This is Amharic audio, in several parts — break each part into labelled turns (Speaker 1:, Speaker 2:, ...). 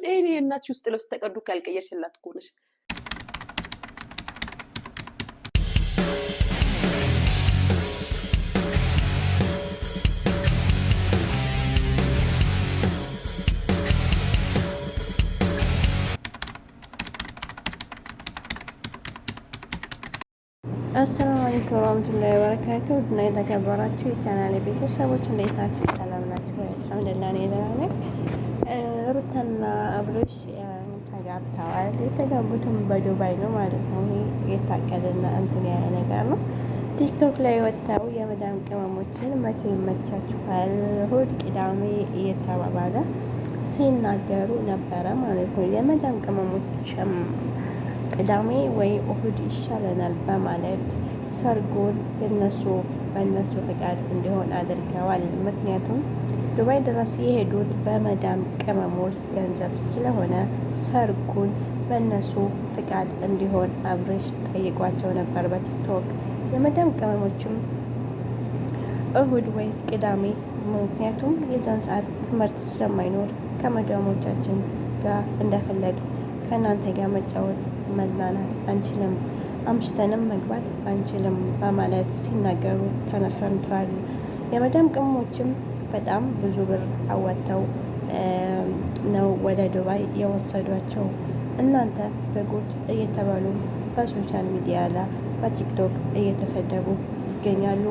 Speaker 1: እኔ እናትሽ ውስጥ ልብስ ተቀዱ ካልቀየርሽላት እኮ ነሽ።
Speaker 2: አሰላሙ አለይኩም ወራህመቱላሂ ወበረካቱህ። እና የተከበራችሁ የቻናሌ ቤተሰቦች እንዴት ናችሁ? ሰላም ናችሁ? አልሐምዱሊላህ እኔ ደህና ነኝ። ሩታና አብርሽ ተጋብተዋል። የተጋቡትም በዱባይ ነው ማለት ነው። ይሄ የታቀደና እንትን ያለ ነገር ነው። ቲክቶክ ላይ ወጥተው የመዳም ቅመሞችን መቼ ይመቻችኋል እሑድ፣ ቅዳሜ እየተባባለ ሲናገሩ ነበረ ማለት ነው። የመዳም ቅመሞችም ቅዳሜ ወይ እሁድ ይሻለናል በማለት ሰርጉን በእነሱ ፈቃድ እንዲሆን አድርገዋል። ምክንያቱም ዱባይ ድረስ የሄዱት በመዳም ቅመሞች ገንዘብ ስለሆነ ሰርጉን በእነሱ ፍቃድ እንዲሆን አብርሽ ጠይቋቸው ነበር በቲክቶክ። የመዳም ቅመሞችም እሁድ ወይ ቅዳሜ፣ ምክንያቱም የዛን ሰዓት ትምህርት ስለማይኖር ከመዳሞቻችን ጋር እንደፈለግ ከእናንተ ጋር መጫወት መዝናናት አንችልም፣ አምሽተንም መግባት አንችልም በማለት ሲናገሩ ተሰምቷል። የመዳም ቅመሞችም በጣም ብዙ ብር አወጥተው ነው ወደ ዱባይ የወሰዷቸው። እናንተ በጎች እየተባሉ በሶሻል ሚዲያ ላይ በቲክቶክ እየተሰደቡ ይገኛሉ።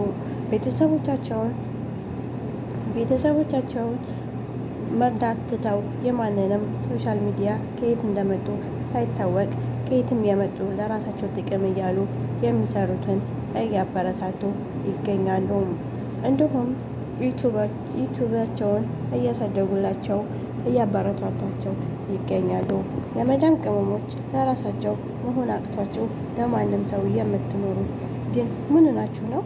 Speaker 2: ቤተሰቦቻቸውን መርዳት ትተው የማንንም ሶሻል ሚዲያ ከየት እንደመጡ ሳይታወቅ ከየትም የመጡ ለራሳቸው ጥቅም እያሉ የሚሰሩትን እያበረታቱ ይገኛሉ። እንዲሁም ዩቱባቸውን እያሳደጉላቸው እያበረታቷቸው ይገኛሉ። የመዳም ቅመሞች ለራሳቸው መሆን አቅቷቸው ለማንም ሰው የምትኖሩት ግን ምን ናችሁ ነው?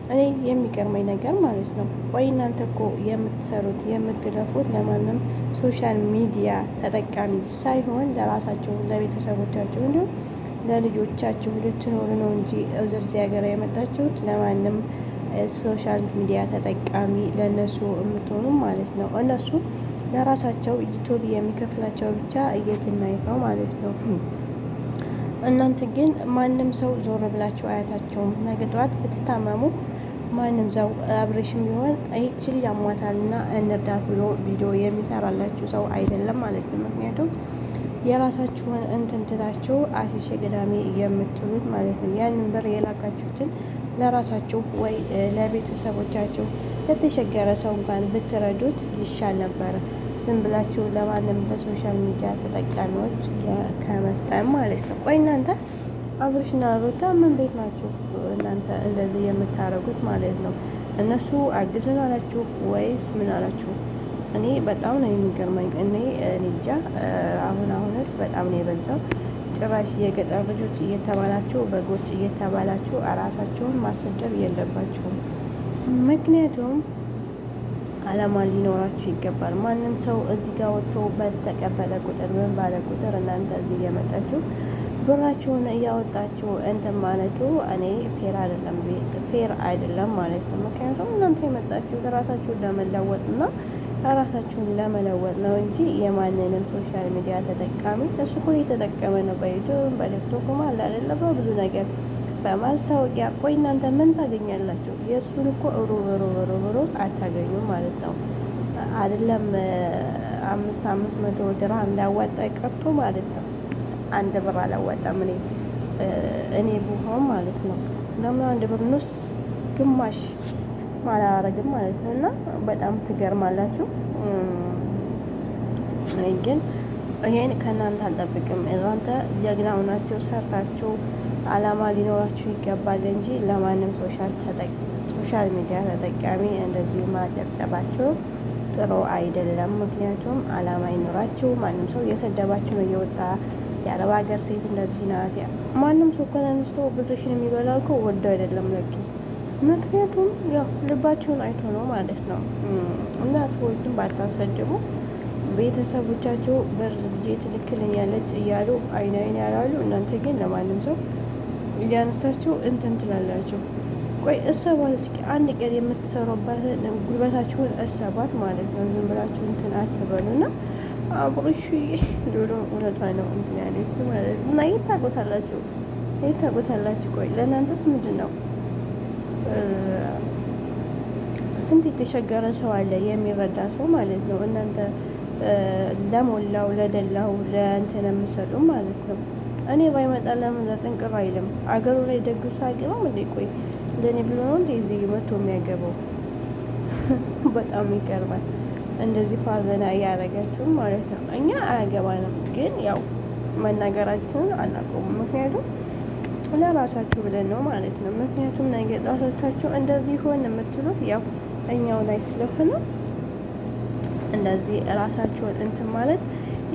Speaker 2: እኔ የሚገርመኝ ነገር ማለት ነው። ቆይ እናንተ እኮ የምትሰሩት የምትለፉት ለማንም ሶሻል ሚዲያ ተጠቃሚ ሳይሆን ለራሳችሁ፣ ለቤተሰቦቻችሁ እንዲሁም ለልጆቻችሁ ልትኖሩ ነው እንጂ እዚህ ሀገር የመጣችሁት ለማንም ሶሻል ሚዲያ ተጠቃሚ ለነሱ የምትሆኑ ማለት ነው። እነሱ ለራሳቸው ዩቲዩብ የሚከፍላቸው ብቻ እየትናይት ነው ማለት ነው። እናንተ ግን ማንም ሰው ዞር ብላችሁ አያታቸውም። ነገ ጠዋት ብትታመሙ ማንም ሰው አብርሽም ቢሆን ይህች ልጅ አሟታልና እንርዳት ብሎ ቪዲዮ የሚሰራላችሁ ሰው አይደለም ማለት ነው። ምክንያቱም የራሳችሁን እንትን ትታችሁ አሽሼ ገዳሜ የምትሉት ማለት ነው። ያንን ብር የላካችሁትን ለራሳችሁ ወይ ለቤተሰቦቻችሁ ለተቸገረ ሰው እንኳን ብትረዱት ይሻል ነበረ። ዝም ብላችሁ ለማንም ለሶሻል ሚዲያ ተጠቃሚዎች ከመስጠት ማለት ነው። ቆይ እናንተ አብርሽና ሩታ ምን ቤት ናችሁ እናንተ እንደዚህ የምታረጉት ማለት ነው? እነሱ አግዝን አላችሁ ወይስ ምን አላችሁ? እኔ በጣም ነው የሚገርመኝ። እኔ እንጃ። አሁንስ በጣም ነው የበዛው። ጭራሽ የገጠር ልጆች እየተባላችሁ በጎች እየተባላችሁ ራሳቸውን ማሰደብ የለባችሁም። ምክንያቱም አላማ ሊኖራችሁ ይገባል። ማንም ሰው እዚህ ጋር ወጥቶ በተቀበለ ቁጥር ምን ባለ ቁጥር እናንተ እዚህ እየመጣችሁ ብራችሁን እያወጣችሁ እንትን ማለቱ እኔ ፌር አይደለም ማለት ነው። ምክንያቱም እናንተ የመጣችሁት ራሳችሁን ለመለወጥ እና ራሳችሁን ለመለወጥ ነው እንጂ የማንንም ሶሻል ሚዲያ ተጠቃሚ እሱ እኮ እየተጠቀመ ነው። በዩቱብ በቲክቶክም አለ አይደለ ብዙ ነገር በማስታወቂያ። ቆይ እናንተ ምን ታገኛላችሁ? የእሱን እኮ ሩብ አታገኙም ማለት ነው። አይደለም 500 ድርሃም ሊያዋጣ ቀርቶ ማለት ነው። አንድ ብር አላዋጣም። እኔ ብሆን ማለት ነው ለምን አንድ ብር ኑስ ግማሽ አላረግም ማለት ነው። እና በጣም ትገርማላችሁ። እኔ ግን ይሄን ከእናንተ አልጠብቅም። እናንተ ጀግና ሆናችሁ ሰርታችሁ አላማ ሊኖራችሁ ይገባል እንጂ ለማንም ሶሻል ሚዲያ ተጠቃሚ እንደዚህ ማጨብጨባችሁ ጥሩ አይደለም። ምክንያቱም አላማ ይኖራችሁ። ማንም ሰው እየሰደባችሁ ነው እየወጣ የአረብ ሀገር ሴት እንደዚህ ናት። ማንም ሰው ተነስቶ ብርሽን የሚበላው እኮ ወደው አይደለም ለኪ። ምክንያቱም ያው ልባችሁን አይቶ ነው ማለት ነው። እና ሰዎችን ባታሰድቡ። ቤተሰቦቻቸው ብር ልጄ ትልክልኛለች እያሉ አይን ያላሉ፣ እናንተ ግን ለማንም ሰው እያነሳችሁ እንትን ትላላችሁ። ቆይ እሰባት እስኪ አንድ ቀን የምትሰሩበትን ጉልበታችሁን እሰባት ማለት ነው። ዝም ብላችሁ እንትን አትበሉና አብሮሽዬ ዶሮ እውነቷ ነው እንትን ያለችው ማለት ነው። እና የት ታውቁታላችሁ? የት ታውቁታላችሁ? ቆይ ለእናንተስ ምንድን ነው? ስንት የተቸገረ ሰው አለ የሚረዳ ሰው ማለት ነው። እናንተ ለሞላው ለደላው ለእንትን የምሰጡ ማለት ነው። እኔ ባይመጣ ለምን ጥንቅር አይልም? አገሩ ላይ ደግሱ አይገባም እንዴ? ቆይ ለእኔ ብሎ ነው እንዴ እዚህ መቶ የሚያገባው? በጣም ይቀርባል። እንደዚህ ፋዘና እያደረጋችሁ ማለት ነው። እኛ አያገባንም፣ ግን ያው መናገራችንን አናቆሙም። ምክንያቱም ለራሳችሁ ብለን ነው ማለት ነው። ምክንያቱም ነገ ጣቶቻችሁ እንደዚህ ሆን የምትሉት ያው እኛው ላይ ስለሆነ እንደዚህ ራሳችሁን እንትን ማለት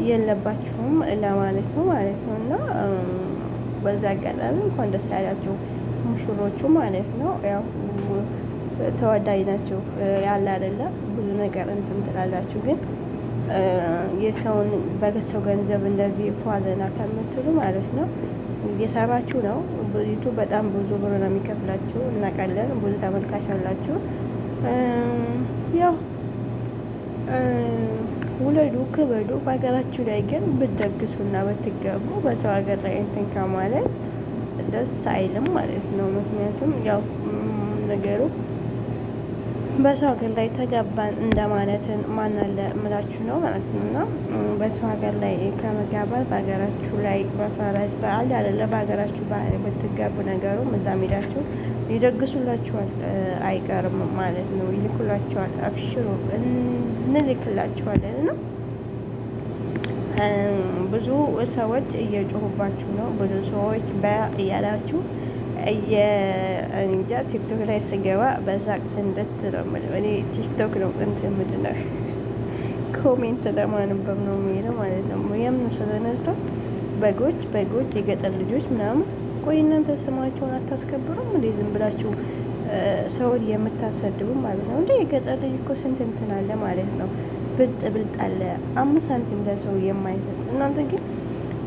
Speaker 2: የለባችሁም ለማለት ነው ማለት ነው። እና በዛ አጋጣሚ እንኳን ደስ ያላችሁ ሙሽሮቹ ማለት ነው። ያው ተወዳጅ ናቸው ያለ አይደለ ብዙ ነገር እንትን ትላላችሁ፣ ግን የሰውን በሰው ገንዘብ እንደዚህ ፏዘና ከምትሉ ማለት ነው እየሰራችሁ ነው። ብዙቱ በጣም ብዙ ብር ነው የሚከፍላችሁ እናውቃለን። ብዙ ተመልካች አላችሁ። ያው ውለዱ ክበዱ። በሀገራችሁ ላይ ግን ብትደግሱና ብትገቡ በሰው ሀገር ላይ እንትን ከማለት ደስ አይልም ማለት ነው። ምክንያቱም ያው ነገሩ በሰው ሀገር ላይ ተጋባን እንደማለትን ማናለ ምላችሁ ነው ማለት ነው። እና በሰው ሀገር ላይ ከመጋባት በሀገራችሁ ላይ በፈረስ በዓል ያለለ በሀገራችሁ ባህል ብትጋቡ ነገሩ እዛ ሄዳችሁ ይደግሱላችኋል፣ አይቀርም ማለት ነው። ይልኩላችኋል፣ አብሽሩ እንልክላችኋለን። እና ብዙ ሰዎች እየጮሁባችሁ ነው። ብዙ ሰዎች እያላችሁ እንጃ ቲክቶክ ላይ ስገባ በሳቅ ስንደት ነው የምለው። እኔ ቲክቶክ ነው እንትን የምልለው ኮሜንት ለማንበብ ነው የሚሄደው ማለት ነው። የምን ስለነስተው በጎች የገጠር ልጆች ምናምን። ቆይ እናንተ ስማቸውን አታስከብሩም እንዴ? ዝም ብላችሁ ሰውን የምታሰድቡ ማለት ነው። እንደ የገጠር ልጅ እኮ ስንት እንትን አለ ማለት ነው። ብልጥ አለ 5 ሳንቲም ለሰው የማይሰጥ። እናንተ ግን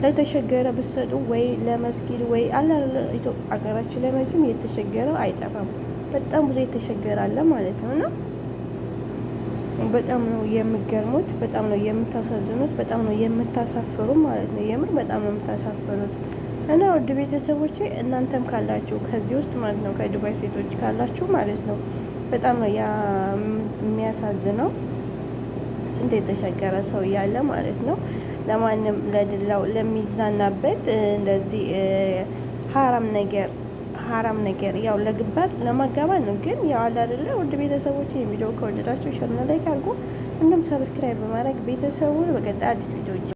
Speaker 2: ለተሸገረ ብትሰጡ ወይ ለመስጊድ ወይ አላ ኢትዮጵያ ሀገራችን ላይ መቼም የተሸገረው አይጠፋም። በጣም ብዙ የተሸገረ አለ ማለት ነው። እና በጣም ነው የምገርሙት፣ በጣም ነው የምታሳዝኑት፣ በጣም ነው የምታሳፍሩ ማለት ነው። የምር በጣም ነው የምታሳፍሩት። እና ውድ ቤተሰቦቼ እናንተም ካላችሁ ከዚህ ውስጥ ማለት ነው ከዱባይ ሴቶች ካላችሁ ማለት ነው በጣም ነው የሚያሳዝነው። ስንት የተሸገረ ሰው እያለ ማለት ነው ለማንም ለድላው ለሚዛናበት እንደዚህ ሀራም ነገር ያው ለግባት ለማጋባት ነው። ግን ያው አለ አይደለ ውድ ቤተሰቦች የሚለው ከወደዳችሁ ሸርና ላይ ካልኩ እንዲሁም ሰብስክራይብ በማድረግ ቤተሰቡን በቀጣይ አዲስ ቪዲዮዎች